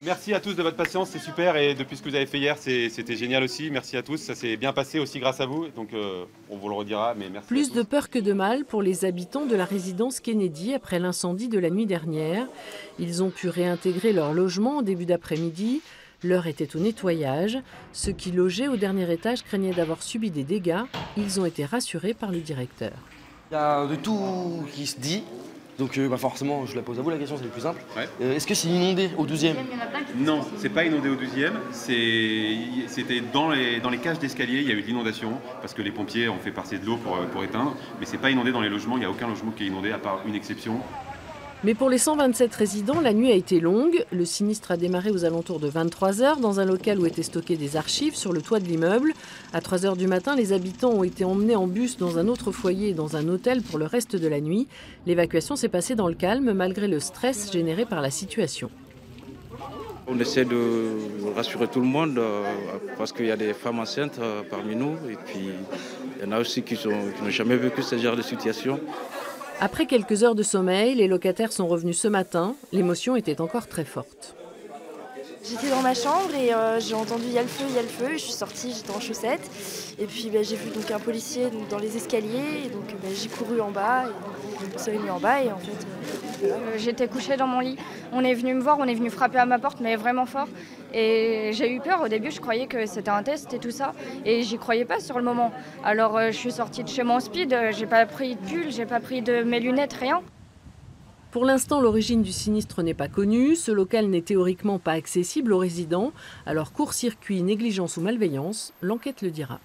Merci à tous de votre patience, c'est super et depuis ce que vous avez fait hier, c'était génial aussi. Merci à tous, ça s'est bien passé aussi grâce à vous. Donc on vous le redira, mais merci. Plus de peur que de mal pour les habitants de la résidence Kennedy après l'incendie de la nuit dernière. Ils ont pu réintégrer leur logement en début d'après-midi. L'heure était au nettoyage. Ceux qui logeaient au dernier étage craignaient d'avoir subi des dégâts. Ils ont été rassurés par le directeur. Il y a de tout qui se dit. Donc forcément, je la pose à vous la question, c'est le plus simple. Ouais. Est-ce que c'est inondé au 12e? Non, c'est pas inondé au 12e, c'était dans les cages d'escalier, il y a eu de l'inondation, parce que les pompiers ont fait passer de l'eau pour éteindre, mais c'est pas inondé dans les logements, il n'y a aucun logement qui est inondé à part une exception. Mais pour les 127 résidents, la nuit a été longue. Le sinistre a démarré aux alentours de 23 h dans un local où étaient stockées des archives sur le toit de l'immeuble. À 3 h du matin, les habitants ont été emmenés en bus dans un autre foyer et dans un hôtel pour le reste de la nuit. L'évacuation s'est passée dans le calme malgré le stress généré par la situation. On essaie de rassurer tout le monde parce qu'il y a des femmes enceintes parmi nous et puis il y en a aussi qui n'ont jamais vécu ce genre de situation. Après quelques heures de sommeil, les locataires sont revenus ce matin. L'émotion était encore très forte. J'étais dans ma chambre et j'ai entendu il y a le feu, il y a le feu. Je suis sortie, j'étais en chaussettes. Et puis j'ai vu donc un policier dans les escaliers. Et donc j'ai couru en bas. On s'est mis en bas et en fait... J'étais couchée dans mon lit. On est venu me voir, on est venu frapper à ma porte, mais vraiment fort. Et j'ai eu peur. Au début, je croyais que c'était un test et tout ça. Et j'y croyais pas sur le moment. Alors je suis sortie de chez moi en speed. J'ai pas pris de pull, j'ai pas pris de mes lunettes, rien. Pour l'instant, l'origine du sinistre n'est pas connue. Ce local n'est théoriquement pas accessible aux résidents. Alors court-circuit, négligence ou malveillance, l'enquête le dira.